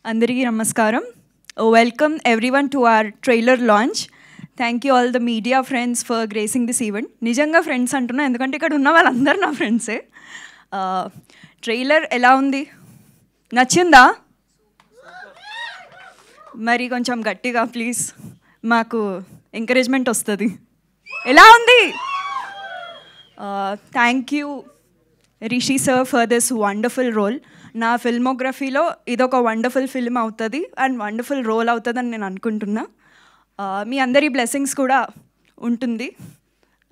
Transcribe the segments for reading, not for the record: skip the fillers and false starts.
Andariki Namaskaram. Welcome everyone to our trailer launch. Thank you all the media friends for gracing this event. Nijanga friends antunna endukante ikkada unna vallandaru na friends e. Trailer ela undi? Nachinda? Mari koncham gattiga please. Maaku encouragement ostadi. Ela undi? Thank you Rishi sir for this wonderful role. నా ఫిల్మోగ్రఫీలో ఇదొక wonderful film అవుతుంది and wonderful role అవుతుందని నేను అనుకుంటున్నా. మీ అందరి blessings కూడా ఉంటుంది.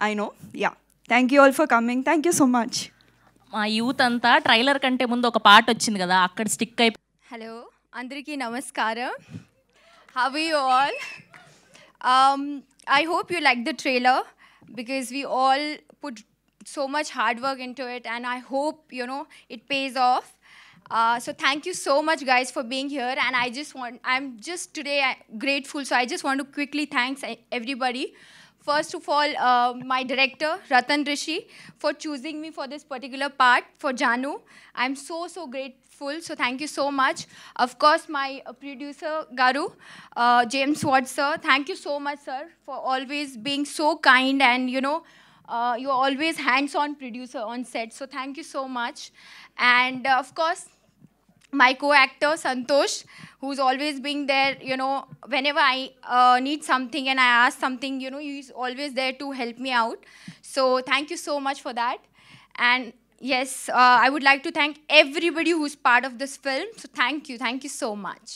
I know. Yeah, thank you all for coming. Thank you so much. మా యూత్ అంతా ట్రైలర్ కంటే ముందు ఒక పాట వచ్చింది కదా, అక్కడ స్టిక్ అయిపోయి. హలో అందరికీ నమస్కారం. How are you all? I hope you like the trailer because we all put so much hard work into it, and I hope it pays off. So thank you so much guys for being here, and I'm just today grateful, so I just want to quickly thank everybody. First of all, my director Ratan Rishi for choosing me for this particular part for Janu. I'm so grateful, so thank you so much. Of course my producer Garu, James Watts sir, thank you so much sir for always being so kind, and you're always hands-on producer on set, so thank you so much. And of course my co-actor Santosh, who's always being there, whenever I need something and I ask something, he's always there to help me out. So thank you so much for that. And yes, I would like to thank everybody who's part of this film. So thank you so much.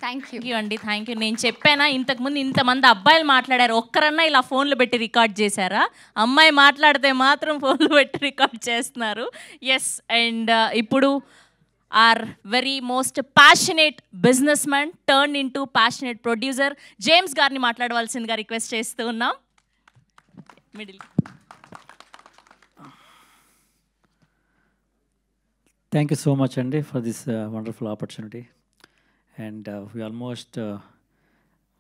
Thank you అండి. Thank you. నేను చెప్పానా ఇంతకుముందు ఇంతమంది అబ్బాయిలు మాట్లాడారు, ఒక్కరన్నా ఇలా ఫోన్లు పెట్టి రికార్డ్ చేశారా? అమ్మాయి మాట్లాడితే మాత్రం ఫోన్లు పెట్టి రికార్డ్ చేస్తున్నారు. ఎస్, అండ్ ఇప్పుడు our very most passionate businessman turned into passionate producer James గారిని మాట్లాడవలసిందిగా రిక్వెస్ట్ చేస్తూ ఉన్నాం. Middle. Thank you so much Andy for this wonderful opportunity, and we almost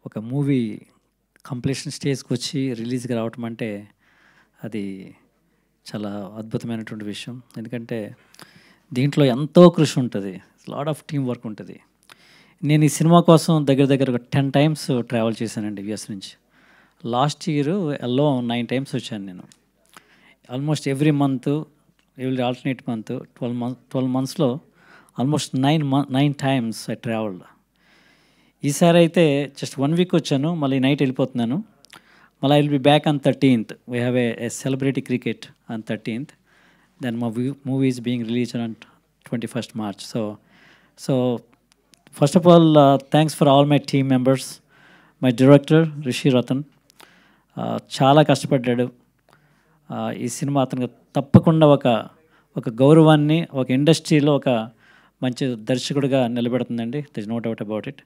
ఒక మూవీ కంప్లీషన్ స్టేజ్కి వచ్చి రిలీజ్కి రావటం అంటే అది చాలా అద్భుతమైనటువంటి విషయం. ఎందుకంటే దీంట్లో ఎంతో కృషి ఉంటుంది, లాట్ ఆఫ్ టీమ్ వర్క్ ఉంటుంది. నేను ఈ సినిమా కోసం దగ్గర ఒక 10 times ట్రావెల్ చేశానండి యుఎస్ నుంచి. లాస్ట్ ఇయర్ ఎల్లో 9 times వచ్చాను నేను. ఆల్మోస్ట్ ఎవ్రీ ఆల్టర్నేట్ మంత్ 12 monthsలో ఆల్మోస్ట్ 9 times ఐ ట్రావెల్డ్. ఈసారి అయితే జస్ట్ 1 week వచ్చాను, మళ్ళీ నైట్ వెళ్ళిపోతున్నాను. మళ్ళీ I will be back on 13th. We have a celebrity cricket on 13th. Then my movie is being released on 21st March. So first of all, thanks for all my team members. My director Rishi Ratan చాలా కష్టపడ్డాడు. ఈ cinema అతనికి తప్పకుండా ఒక గౌరవాన్ని ఒక ఇండస్ట్రీలో ఒక మంచి దర్శకుడిగా నిలబెడుతుందండి. There is no doubt about it.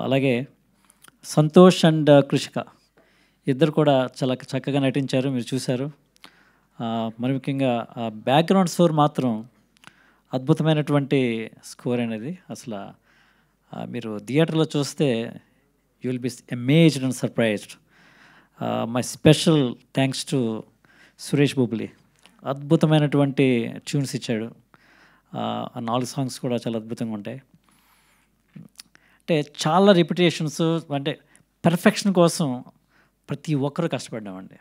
అలాగే సంతోష్ అండ్ కృషిక ఇద్దరు కూడా చాలా చక్కగా నటించారు, మీరు చూశారు. మరి ముఖ్యంగా బ్యాక్గ్రౌండ్ స్కోర్ మాత్రం అద్భుతమైనటువంటి స్కోర్ అనేది. అసలు మీరు థియేటర్లో చూస్తే you will be amazed and surprised. My special thanks to Suresh Bobbili. అద్భుతమైనటువంటి ట్యూన్స్ ఇచ్చాడు. 4 songs కూడా చాలా అద్భుతంగా ఉంటాయి. అంటే చాలా రిపిటేషన్స్, అంటే పర్ఫెక్షన్ కోసం ప్రతి ఒక్కరూ కష్టపడ్డామండి.